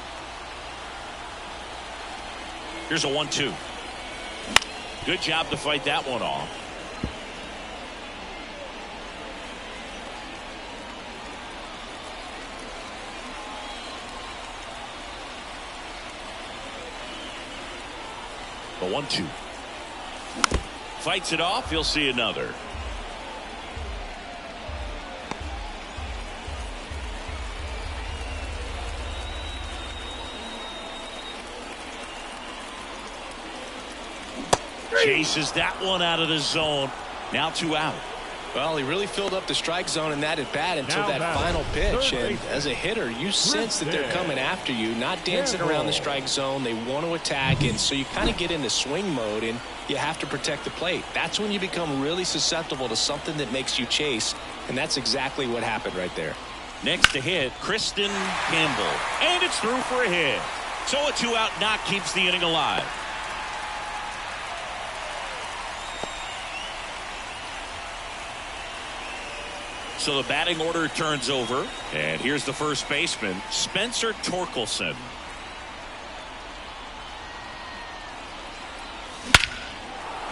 Here's a 1-2. Good job to fight that one off. The 1-2. Fights it off. You'll see another. Chases that one out of the zone. Now 2 out. Well, he really filled up the strike zone in that at bat until Now that final pitch. And as a hitter, you sense that they're coming after you, not dancing around the strike zone. They want to attack, and so you kind of get into swing mode, and you have to protect the plate. That's when you become really susceptible to something that makes you chase, and that's exactly what happened right there. Next to hit, Kristen Campbell. And it's through for a hit. So a 2-out knock keeps the inning alive. So the batting order turns over. And here's the first baseman, Spencer Torkelson.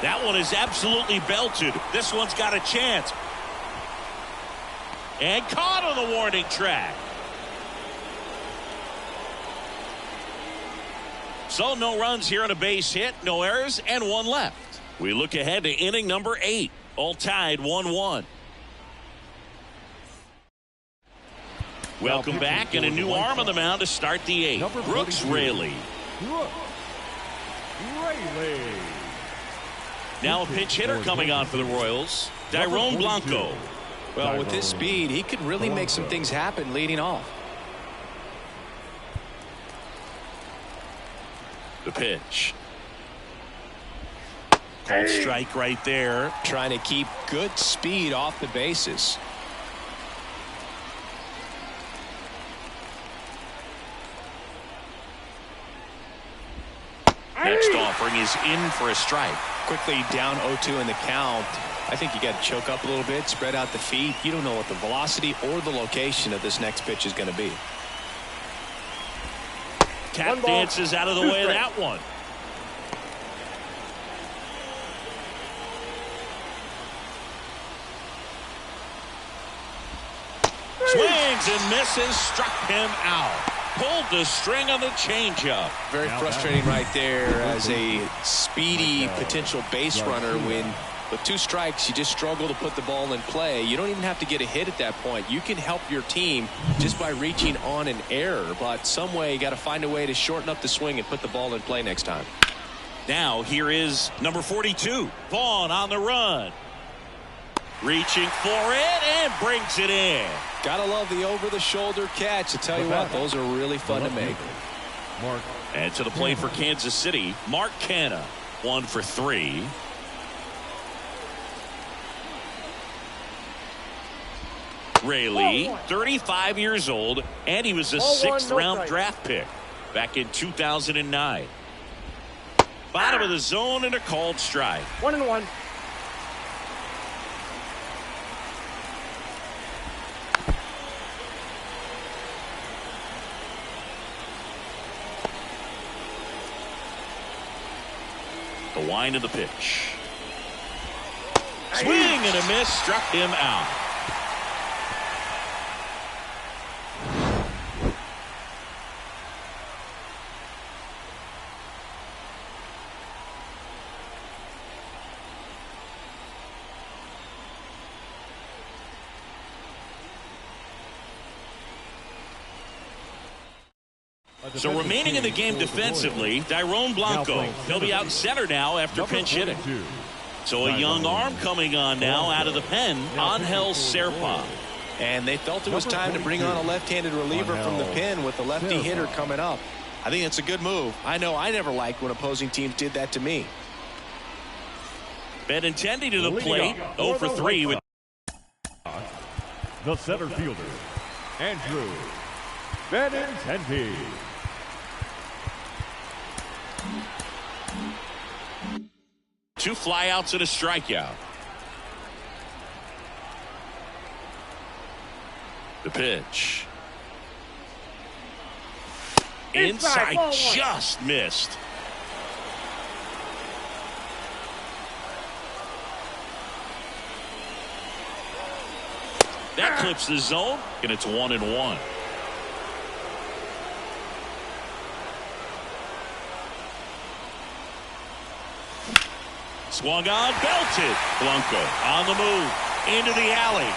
That one is absolutely belted. This one's got a chance. And caught on the warning track. So no runs here on a base hit, no errors, and one left. We look ahead to inning number 8. All tied 1-1. Welcome back, and a new arm on the mound to start the 8th. Brooks Raley. Now a pinch hitter coming on for the Royals, Dairon Blanco. Well, with his speed, he could really make some things happen leading off. The pitch. Called strike right there. Trying to keep good speed off the bases. Next offering is in for a strike. Quickly down 0-2 in the count. I think you got to choke up a little bit, spread out the feet. You don't know what the velocity or the location of this next pitch is going to be. Tap dances out of the way of that one. Swings and misses, struck him out. Pulled the string on the changeup. Very frustrating right there as a speedy potential base runner when with 2 strikes you just struggle to put the ball in play. You don't even have to get a hit at that point. You can help your team just by reaching on an error, but some way you got to find a way to shorten up the swing and put the ball in play next time. Now here is number 42, Vaughn on the run. Reaching for it and brings it in. Gotta love the over-the-shoulder catch. I tell you what, those are really fun to make. And to the plate for Kansas City, Mark Canha, 1 for 3. Raley, 35 years old, and he was a 6th-round draft pick. back in 2009. Bottom of the zone and a called strike. 1-1. The wind of the pitch. Swing and a miss, struck him out. So remaining in the game defensively, Tyrone Blanco. He'll be out center now after pinch hitting. So a young arm coming on now out of the pen, Angel Serpa. And they felt it was time to bring on a left-handed reliever from the pen with a lefty hitter coming up. I think it's a good move. I know I never liked when opposing teams did that to me. Benintendi to the plate, 0 for 3 with the center fielder, Andrew Benintendi. two flyouts and a strikeout. The pitch. Inside, just missed. That clips the zone, and it's 1-1. Swung on, belted. Blanco on the move, into the alley.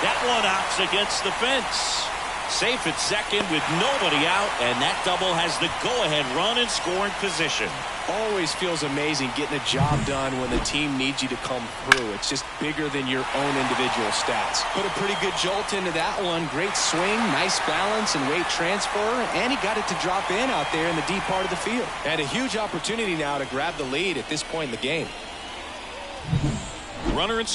That one opts against the fence. Safe at second with nobody out, and that double has the go-ahead run in scoring position. Always feels amazing getting a job done when the team needs you to come through. It's just bigger than your own individual stats. Put a pretty good jolt into that one. Great swing, nice balance and weight transfer, and he got it to drop in out there in the deep part of the field. And a huge opportunity now to grab the lead at this point in the game. Runner in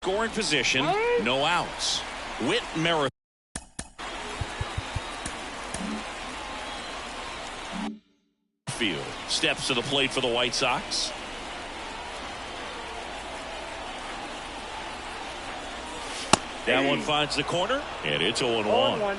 scoring position, no outs. Whit Merrifield. Steps to the plate for the White Sox. That one finds the corner, and it's 0-1.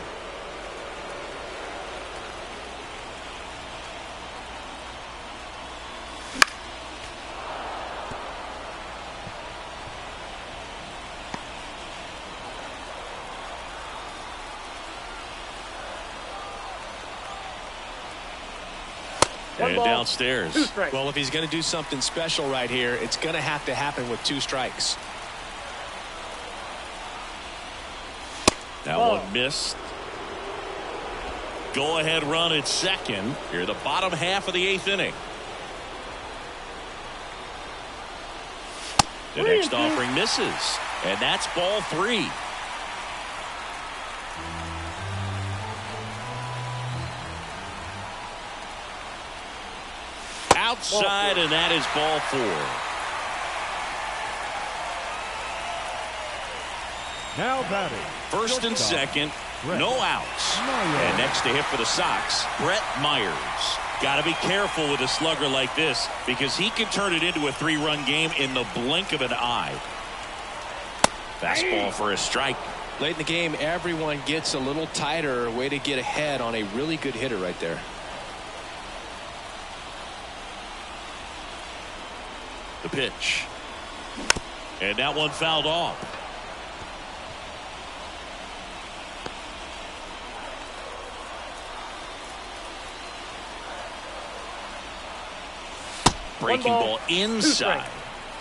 And downstairs. Well, if he's going to do something special right here, it's going to have to happen with 2 strikes. That one missed. Go ahead run at second. Here the bottom half of the 8th inning. The next offering misses, and that's ball 3. Outside, and that is ball 4. Now batting. First and second, no outs. And next to hit for the Sox, Brett Myers. Got to be careful with a slugger like this because he can turn it into a 3-run game in the blink of an eye. Fastball for a strike. Late in the game, everyone gets a little tighter. Way to get ahead on a really good hitter right there. The pitch. And that one fouled off. Breaking ball inside.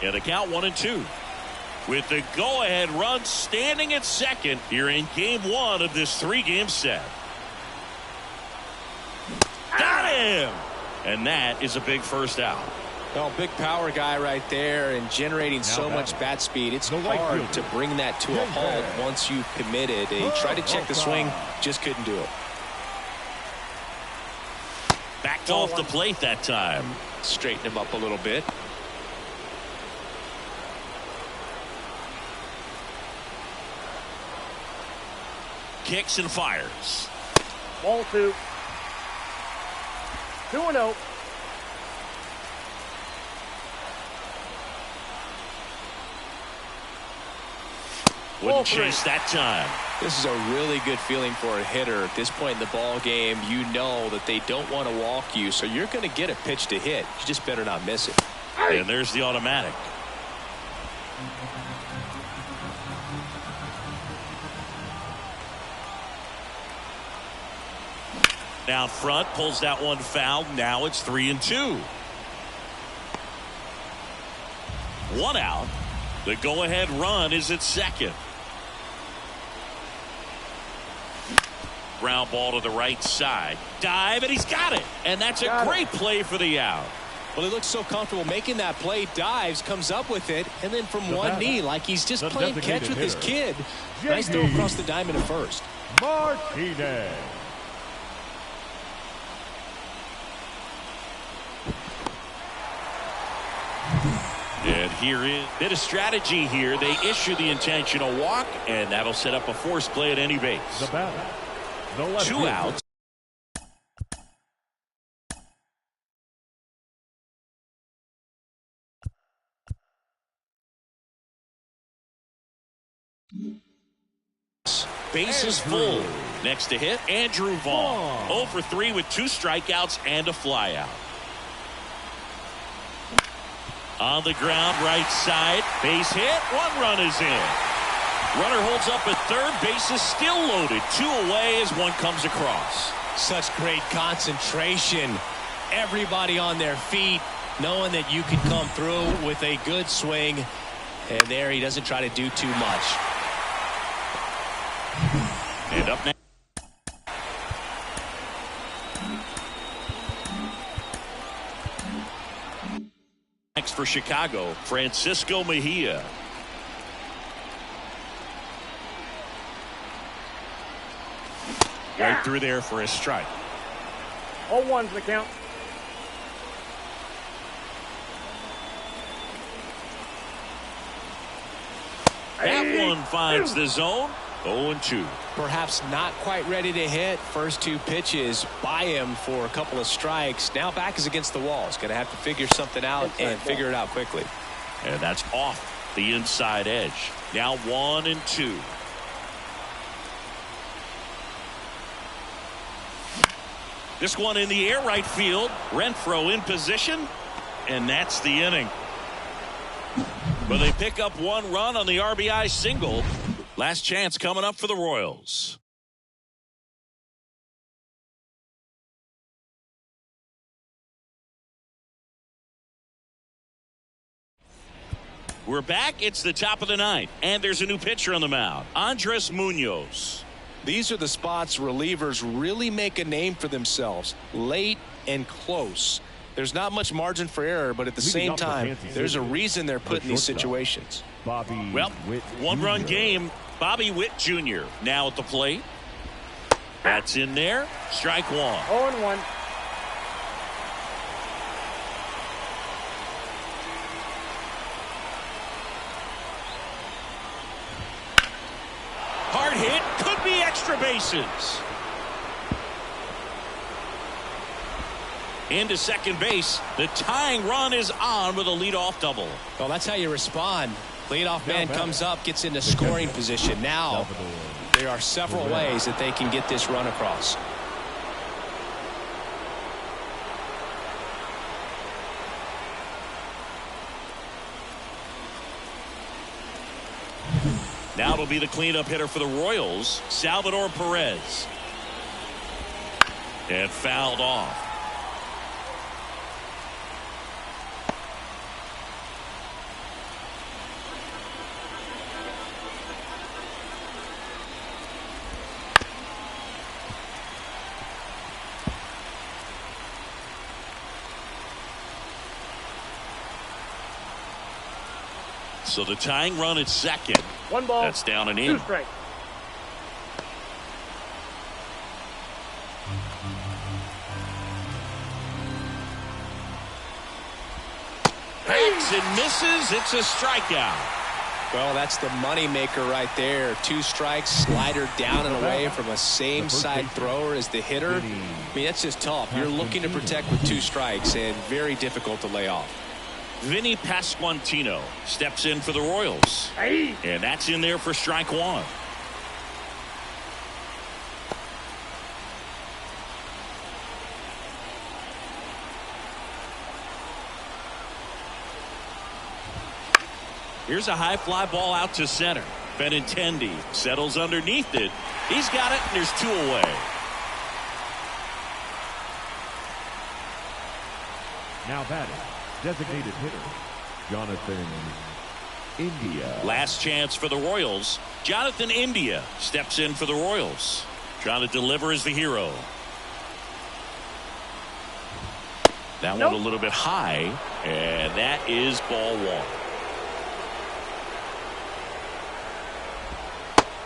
And the count 1-2. With the go-ahead run standing at second here in game 1 of this 3-game set. Got him! And that is a big first out. Well, big power guy right there and generating so much bat speed. It's hard to bring that to a halt once you've committed. He tried to check the swing, just couldn't do it. Backed off the plate that time. Straighten him up a little bit. Kicks and fires. Ball 2. 2-0. Wouldn't chase that time. This is a really good feeling for a hitter at this point in the ball game. You know that they don't want to walk you, so you're going to get a pitch to hit. You just better not miss it. And there's the automatic. Down front, pulls that one foul. Now it's 3-2. One out. The go-ahead run is at second. Ground ball to the right side. Dive, and he's got it. And that's a great play for the out. Well, he looks so comfortable making that play. Dives, comes up with it, and then from one knee, like he's just playing catch with his kid. Nice throw across the diamond at first. Martinez. And here is a bit of strategy here. They issue the intentional walk, and that'll set up a forced play at any base. The batter, the left 2 fielder. outs. Bases full. Next to hit, Andrew Vaughn. 0 for 3 with 2 strikeouts and a flyout. On the ground, right side. Base hit. 1 run is in. Runner holds up at third. Base is still loaded. 2 away as 1 comes across. Such great concentration. Everybody on their feet, knowing that you can come through with a good swing. And there he doesn't try to do too much. And up next. Next for Chicago, Francisco Mejia. Right through there for a strike. 0-1's the count. That one finds the zone. 0-2. Perhaps not quite ready to hit. First 2 pitches by him for a couple of strikes. Now back is against the wall. He's going to have to figure something out and figure it out quickly. And that's off the inside edge. Now 1-2. This one in the air, right field. Renfroe in position, and that's the inning. But they pick up 1 run on the RBI single. Last chance coming up for the Royals. We're back. It's the top of the 9th, and there's a new pitcher on the mound, Andres Munoz. These are the spots relievers really make a name for themselves. Late and close. There's not much margin for error, but at the same time, there's a reason they're put in these situations. Well, 1-run game. Bobby Witt Jr. now at the plate. That's in there. Strike 1. 0-1. Hard hit. Could be extra bases. Into second base. The tying run is on with a leadoff double. Well, that's how you respond. Leadoff man comes up, gets into scoring position. Now, there are several ways that they can get this run across. Now it'll be the cleanup hitter for the Royals, Salvador Perez. And fouled off. So the tying run at second. 1 ball. That's down and 2 in. strikes. Hacks and misses. It's a strikeout. Well, that's the money maker right there. 2 strikes, slider down and away from a same side thrower as the hitter. I mean, that's just tough. You're looking to protect with 2 strikes and very difficult to lay off. Vinny Pasquantino steps in for the Royals. And that's in there for strike 1. Here's a high fly ball out to center. Benintendi settles underneath it. He's got it, and there's 2 away. Now batting, designated hitter, Jonathan India. Last chance for the Royals. Jonathan India steps in for the Royals. Trying to deliver as the hero. That one a little bit high, and that is ball 1.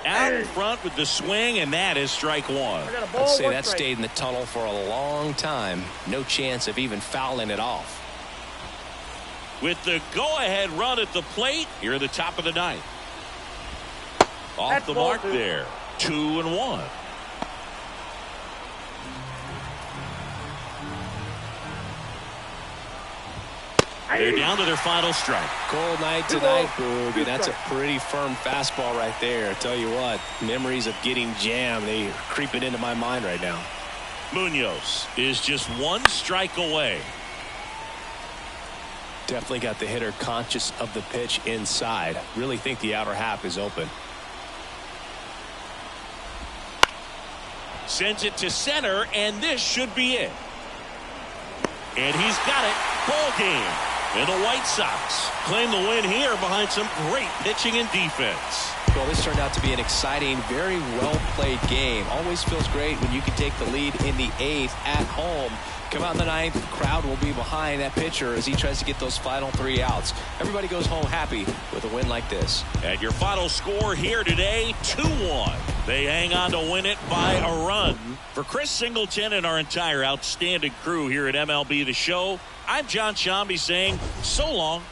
Out in front with the swing, and that is strike 1. I'd say that stayed in the tunnel for a long time. No chance of even fouling it off. With the go-ahead run at the plate, here at the top of the 9th. Off the mark there. 2-1. They're down to their final strike. Cold night tonight, Boog, and that's a pretty firm fastball right there. I tell you what, memories of getting jammed, they are creeping into my mind right now. Munoz is just 1 strike away. Definitely got the hitter conscious of the pitch inside. Really think the outer half is open. Sends it to center, and this should be it. And he's got it. Ball game. And the White Sox claim the win here behind some great pitching and defense. Well, this turned out to be an exciting, very well-played game. Always feels great when you can take the lead in the 8th at home. Come out in the 9th, the crowd will be behind that pitcher as he tries to get those final 3 outs. Everybody goes home happy with a win like this. And your final score here today, 2-1. They hang on to win it by a run. For Chris Singleton and our entire outstanding crew here at MLB The Show, I'm John Shambi saying so long.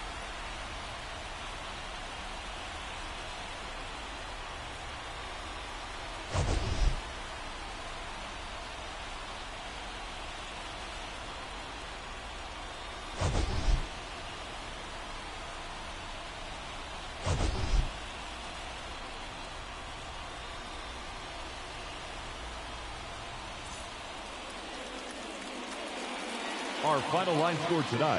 Our final line score tonight.